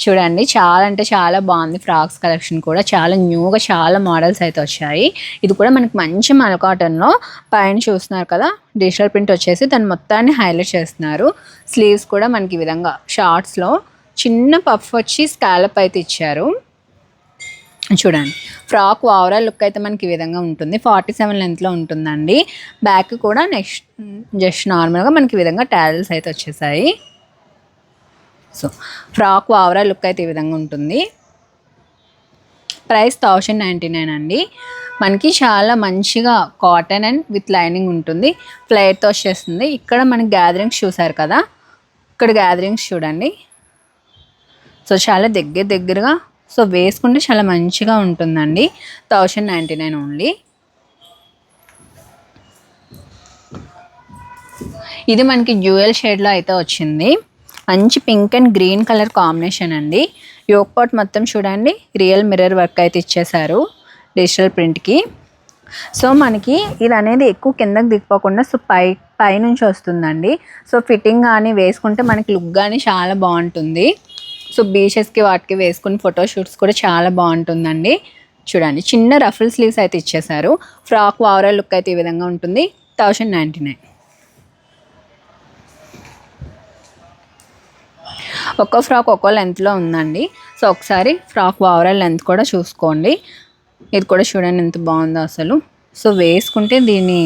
చూడండి, చాలా అంటే చాలా బాగుంది. ఫ్రాక్స్ కలెక్షన్ కూడా చాలా న్యూగా చాలా మోడల్స్ అయితే వచ్చాయి. ఇది కూడా మనకి మంచి మల్ కాటన్లో పైన చూస్తున్నారు కదా, డిజిటల్ ప్రింట్ వచ్చేసి దాన్ని మొత్తాన్ని హైలైట్ చేస్తున్నారు. స్లీవ్స్ కూడా మనకి ఈ విధంగా షార్ట్స్లో చిన్న పఫ్ వచ్చి స్కాలప్ అయితే ఇచ్చారు. చూడండి, ఫ్రాక్ ఓవరాల్ లుక్ అయితే మనకి ఈ విధంగా ఉంటుంది. 47 లెంత్లో ఉంటుందండి. బ్యాక్ కూడా నెక్స్ట్ జస్ట్ నార్మల్గా మనకి ఈ విధంగా టాజిల్స్ అయితే వచ్చేసాయి. సో ఫ్రాక్ ఓవరాల్ లుక్ అయితే ఈ విధంగా ఉంటుంది. ప్రైస్ 1099 అండి. మనకి చాలా మంచిగా కాటన్ అండ్ విత్ లైనింగ్ ఉంటుంది. ఫ్లేర్తో వచ్చేస్తుంది. ఇక్కడ మనకి గ్యాదరింగ్స్ చూసారు కదా, ఇక్కడ గ్యాదరింగ్స్ చూడండి సో చాలా దగ్గరగా, సో వేసుకుంటే చాలా మంచిగా ఉంటుందండి. 1099 ఓన్లీ. ఇది మనకి డ్యూయల్ షేడ్లో అయితే వచ్చింది. మంచి pink and green colour combination అండి. యోక్ పాట్ మొత్తం చూడండి రియల్ మిర్రర్ వర్క్ అయితే ఇచ్చేసారు డిజిటల్ ప్రింట్కి. సో మనకి ఇది అనేది ఎక్కువ కిందకి దిగిపోకుండా సో పై నుంచి వస్తుందండి. సో ఫిట్టింగ్ కానీ వేసుకుంటే మనకి లుక్ కానీ చాలా బాగుంటుంది. సో బీచెస్కి వాటికి వేసుకుని ఫోటోషూట్స్ కూడా చాలా బాగుంటుందండి. చూడండి చిన్న రఫుల్ స్లీవ్స్ అయితే ఇచ్చేసారు. ఫ్రాక్ ఓవరాల్ లుక్ అయితే ఈ విధంగా ఉంటుంది. 1099. ఒక్కో ఫ్రాక్ ఒక్కో లెంత్లో ఉందండి. సో ఒకసారి ఫ్రాక్ ఓవరాల్ లెంత్ కూడా చూసుకోండి. ఇది కూడా చూడండి ఎంత బాగుందో అసలు. సో వేసుకుంటే దీని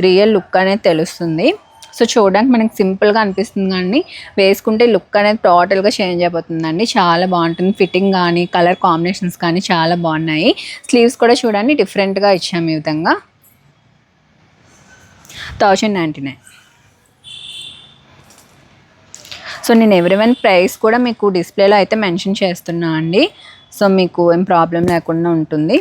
రియల్ లుక్ అనేది తెలుస్తుంది. సో చూడడానికి మనకి సింపుల్గా అనిపిస్తుంది కానీ వేసుకుంటే లుక్ అనేది టోటల్గా చేంజ్ అయిపోతుందండి. చాలా బాగుంటుంది. ఫిట్టింగ్ కానీ కలర్ కాంబినేషన్స్ కానీ చాలా బాగున్నాయి. స్లీవ్స్ కూడా చూడండి డిఫరెంట్గా ఇచ్చాము ఈ విధంగా. 1099. సో నేను ఎవ్రీవన్ ప్రైస్ కూడా మీకు డిస్ప్లేలో అయితే మెన్షన్ చేస్తున్నా అండి. సో మీకు ఏం ప్రాబ్లం లేకుండా ఉంటుంది.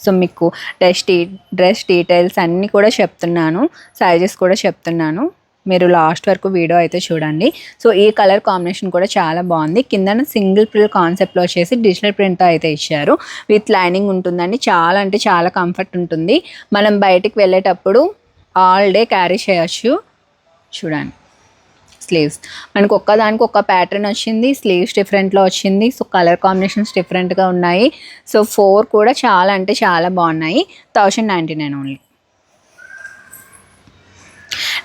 సో మీకు డ్రెస్ డీటెయిల్స్ అన్నీ కూడా చెప్తున్నాను, సైజెస్ కూడా చెప్తున్నాను. మీరు లాస్ట్ వరకు వీడియో అయితే చూడండి. సో ఈ కలర్ కాంబినేషన్ కూడా చాలా బాగుంది. కింద సింగిల్ ప్రిల్ కాన్సెప్ట్లో వచ్చేసి డిజిటల్ ప్రింట్తో అయితే ఇచ్చారు. విత్ లైనింగ్ ఉంటుందండి. చాలా అంటే చాలా కంఫర్ట్ ఉంటుంది. మనం బయటికి వెళ్ళేటప్పుడు ఆల్ డే క్యారీ చేయొచ్చు. చూడండి స్లీవ్స్ మనకు ఒక్కదానికి ఒక ప్యాటర్న్ వచ్చింది. స్లీవ్స్ డిఫరెంట్లో వచ్చింది. సో కలర్ కాంబినేషన్స్ డిఫరెంట్గా ఉన్నాయి. సో 4 కూడా చాలా అంటే చాలా బాగున్నాయి. 1099 ఓన్లీ.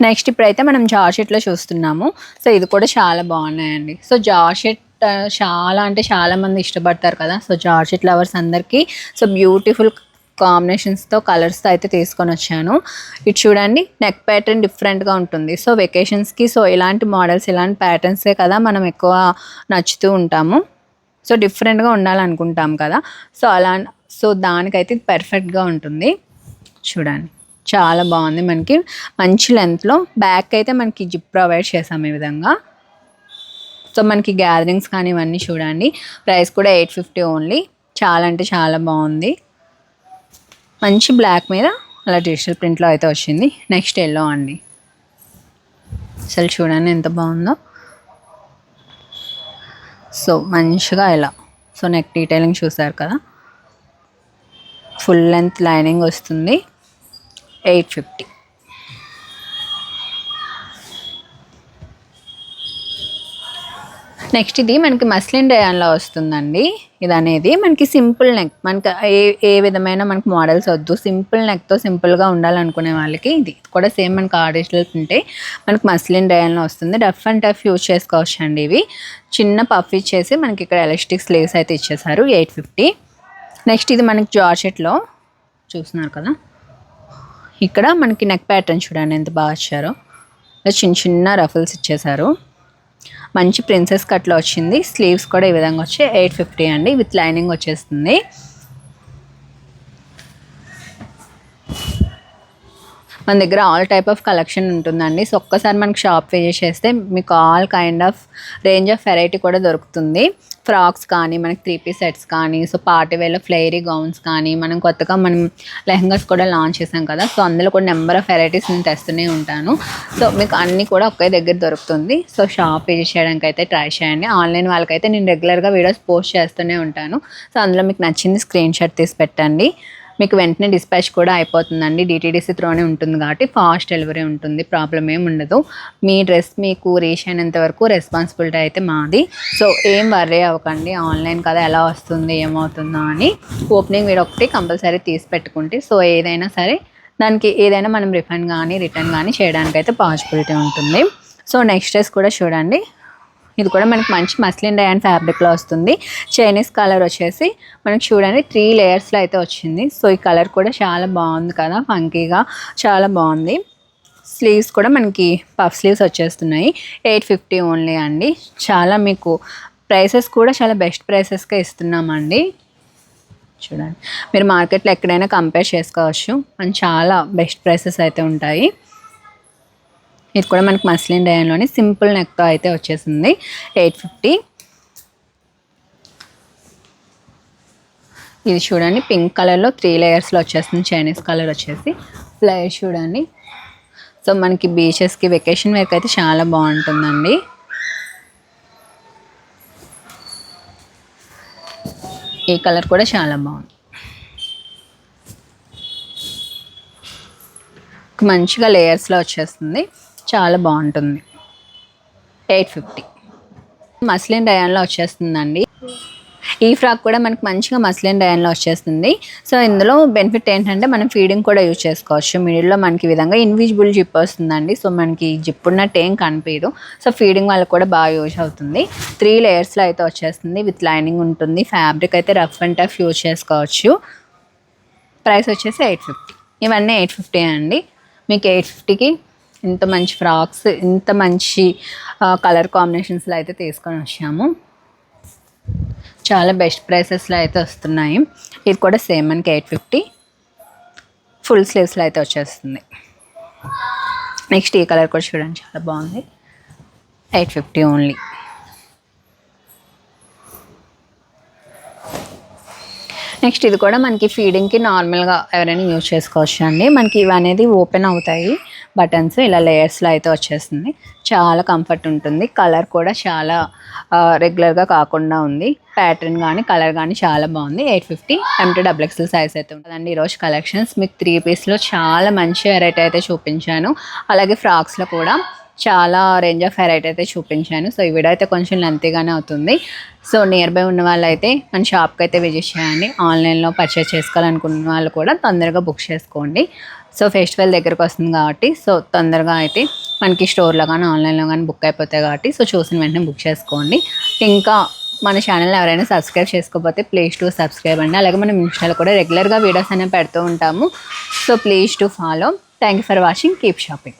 నెక్స్ట్ ఇప్పుడైతే మనం జార్జెట్లో చూస్తున్నాము. సో ఇది కూడా చాలా బాగున్నాయండి. సో జార్జెట్ చాలా అంటే చాలా మంది ఇష్టపడతారు కదా. సో జార్జెట్ లవర్స్ అందరికీ సో బ్యూటిఫుల్ కాంబినేషన్స్తో కలర్స్తో అయితే తీసుకొని వచ్చాను. ఇది చూడండి నెక్ ప్యాటర్న్ డిఫరెంట్గా ఉంటుంది. సో వెకేషన్స్కి సో ఇలాంటి మోడల్స్ ఇలాంటి ప్యాటర్న్సే కదా మనం ఎక్కువ నచ్చుతూ ఉంటాము. సో డిఫరెంట్గా ఉండాలనుకుంటాం కదా. సో దానికైతే ఇది పర్ఫెక్ట్గా ఉంటుంది. చూడండి చాలా బాగుంది. మనకి మంచి లెంత్లో బ్యాక్ అయితే మనకి జిప్ ప్రొవైడ్ చేసాము ఈ విధంగా. సో మనకి గ్యాదరింగ్స్ కానీ ఇవన్నీ చూడండి. ప్రైస్ కూడా 850 ఓన్లీ. చాలా అంటే చాలా బాగుంది. మంచి బ్లాక్ మీద అలా డిజిటల్ ప్రింట్లో అయితే వచ్చింది. నెక్స్ట్ ఎల్లో అండి. అసలు చూడండి ఎంత బాగుందో. సో మంచిగా ఇలా సో నెక్ డీటెయిలింగ్ చూసారు కదా. ఫుల్ లెంత్ లైనింగ్ వస్తుంది. 850. నెక్స్ట్ ఇది మనకి మస్లిన్ రేయాన్లో వస్తుందండి. ఇది అనేది మనకి సింపుల్ నెక్, మనకి ఏ విధమైన మనకి మోడల్స్ వద్దు, సింపుల్ నెక్తో సింపుల్గా ఉండాలనుకునే వాళ్ళకి ఇది కూడా సేమ్ మనకి ఆర్టిస్టులు ఉంటే మనకి మస్లిన్ రేయాన్లో వస్తుంది. రఫ్ అండ్ టఫ్ యూజ్ చేసుకోవచ్చు అండి. ఇవి చిన్న పఫ్ ఇచ్చేసి మనకి ఇక్కడ ఎలాస్టిక్ స్లీవ్స్ అయితే ఇచ్చేసారు. 850. నెక్స్ట్ ఇది మనకి జార్జెట్లో చూస్తున్నారు కదా. ఇక్కడ మనకి నెక్ ప్యాటర్న్ చూడండి ఎంత బాగా ఇచ్చారో. చిన్న చిన్న రఫుల్స్ ఇచ్చేసారు. మంచి ప్రిన్సెస్ కట్లో వచ్చింది. స్లీవ్స్ కూడా ఈ విధంగా వచ్చి 850 అండి. విత్ లైనింగ్ వచ్చేస్తుంది. మన దగ్గర ఆల్ టైప్ ఆఫ్ కలెక్షన్ ఉంటుందండి. సో ఒక్కసారి మనకి షాప్ విజిట్ చేస్తే మీకు all kind of range of variety కూడా దొరుకుతుంది. ఫ్రాక్స్ కానీ మనకి 3-piece సెట్స్ కానీ సో పార్టీ వేర్లో ఫ్లేరీ గౌన్స్ కానీ మనం కొత్తగా లెహంగాస్ కూడా లాంచ్ చేసాం కదా. సో అందులో కూడా నెంబర్ ఆఫ్ వెరైటీస్ నేను తెస్తూనే ఉంటాను. సో మీకు అన్నీ కూడా ఒకే దగ్గర దొరుకుతుంది. సో షాప్ విజిట్ చేయడానికి అయితే ట్రై చేయండి. ఆన్లైన్ వాళ్ళకైతే నేను రెగ్యులర్గా వీడియోస్ పోస్ట్ చేస్తూనే ఉంటాను. సో అందులో మీకు నచ్చింది స్క్రీన్ షాట్ తీసి పెట్టండి. మీకు వెంటనే డిస్పాచ్ కూడా అయిపోతుందండి. DTDC త్రోనే ఉంటుంది కాబట్టి ఫాస్ట్ డెలివరీ ఉంటుంది. ప్రాబ్లం ఏమి ఉండదు. మీ డ్రెస్ మీకు రీచ్ అయినంత వరకు రెస్పాన్సిబిలిటీ అయితే మాది. సో ఏం వర్రీ అవ్వకండి. ఆన్లైన్ కదా ఎలా వస్తుంది ఏమవుతుందో అని ఓపెనింగ్ వీడియో ఒకటి కంపల్సరీ తీసి పెట్టుకుంటే సో ఏదైనా సరే దానికి ఏదైనా మనం రిఫండ్ కానీ రిటర్న్ కానీ చేయడానికి అయితే పాసిబిలిటీ ఉంటుంది. సో నెక్స్ట్ డ్రెస్ కూడా చూడండి. ఇది కూడా మనకి మంచి మస్లిన్ రేయాన్ ఫ్యాబ్రిక్లో వస్తుంది. చైనీస్ కలర్ వచ్చేసి మనకి చూడండి 3 లేయర్స్లో అయితే వచ్చింది. సో ఈ కలర్ కూడా చాలా బాగుంది కదా, ఫంకీగా చాలా బాగుంది. స్లీవ్స్ కూడా మనకి పఫ్ స్లీవ్స్ వచ్చేస్తున్నాయి. 850 ఓన్లీ అండి. చాలా మీకు ప్రైసెస్ కూడా చాలా బెస్ట్ ప్రైసెస్గా ఇస్తున్నామండి. చూడండి మీరు మార్కెట్లో ఎక్కడైనా కంపేర్ చేసుకోవచ్చు. అండ్ చాలా బెస్ట్ ప్రైసెస్ అయితే ఉంటాయి. ఇది కూడా మనకి మస్లిన్ రేయాన్లోని సింపుల్ నెక్తో అయితే వచ్చేసింది. 850. ఇది చూడండి పింక్ కలర్లో 3 లేయర్స్లో వచ్చేస్తుంది. చైనీస్ కలర్ వచ్చేసి ప్లేయర్ చూడండి. సో మనకి బీచెస్కి వెకేషన్ వేర్కి అయితే చాలా బాగుంటుందండి. ఈ కలర్ కూడా చాలా బాగుంది. మంచిగా లేయర్స్లో వచ్చేస్తుంది, చాలా బాగుంటుంది. 850 మస్లిన్ డయాన్లో వచ్చేస్తుందండి. ఈ ఫ్రాక్ కూడా మనకి మంచిగా మస్లిన్ డయాన్లో వచ్చేస్తుంది. సో ఇందులో బెనిఫిట్ ఏంటంటే మనం ఫీడింగ్ కూడా యూజ్ చేసుకోవచ్చు. మిడిల్లో మనకి విధంగా ఇన్విజిబుల్ జిప్ వస్తుందండి. సో మనకి జిప్ ఉన్నట్టు ఏం కనిపించదు. సో ఫీడింగ్ వాళ్ళకి కూడా బాగా యూజ్ అవుతుంది. 3 లేయర్స్లో అయితే వచ్చేస్తుంది. విత్ లైనింగ్ ఉంటుంది. ఫ్యాబ్రిక్ అయితే రఫ్ అండ్ టఫ్ యూజ్ చేసుకోవచ్చు. ప్రైస్ వచ్చేసి 850. ఇవన్నీ 850 అండి. మీకు 850కి ఇంత మంచి ఫ్రాక్స్, ఇంత మంచి కలర్ కాంబినేషన్స్లో అయితే తీసుకొని వచ్చాము. చాలా బెస్ట్ ప్రైసెస్లో అయితే వస్తున్నాయి. ఇది కూడా సేమ్ మనకి 850 ఫుల్ స్లీవ్స్లో అయితే వచ్చేస్తుంది. నెక్స్ట్ ఈ కలర్ కూడా చూడండి, చాలా బాగుంది. 850 ఓన్లీ. నెక్స్ట్ ఇది కూడా మనకి ఫీడింగ్కి నార్మల్గా ఎవరైనా యూజ్ చేసుకోవచ్చు అండి. మనకి ఇవి అనేది ఓపెన్ అవుతాయి బటన్స్, ఇలా లేయర్స్లో అయితే వచ్చేస్తుంది. చాలా కంఫర్ట్ ఉంటుంది. కలర్ కూడా చాలా రెగ్యులర్గా కాకుండా ఉంది. ప్యాటర్న్ కానీ కలర్ కానీ చాలా బాగుంది. 850 M2XXL సైజ్ అయితే ఉంటుందండి. ఈరోజు కలెక్షన్స్ మీకు 3 పీస్లో చాలా మంచి వెరైటీ అయితే చూపించాను. అలాగే ఫ్రాక్స్లో కూడా చాలా రేంజ్ ఆఫ్ వెరైటీ అయితే చూపించాను. సో ఈ వీడియో అయితే కొంచెం లెంతీగానే అవుతుంది. సో నియర్ బై ఉన్న వాళ్ళు అయితే మన షాప్కి అయితే విజిట్ చేయండి. ఆన్లైన్లో పర్చేస్ చేసుకోవాలనుకున్న వాళ్ళు కూడా తొందరగా బుక్ చేసుకోండి. సో ఫెస్టివల్ దగ్గరకు వస్తుంది కాబట్టి సో తొందరగా అయితే మనకి స్టోర్లో కానీ ఆన్లైన్లో కానీ బుక్ అయిపోతాయి కాబట్టి సో చూసిన వెంటనే బుక్ చేసుకోండి. ఇంకా మన ఛానల్ని ఎవరైనా సబ్స్క్రైబ్ చేసుకోకపోతే ప్లీజ్ టు సబ్స్క్రైబ్ అండి. అలాగే మనం ఇన్స్టాలో కూడా రెగ్యులర్గా వీడియోస్ అనేవి పెడుతూ ఉంటాము. So please to follow. Thank you for watching. Keep shopping.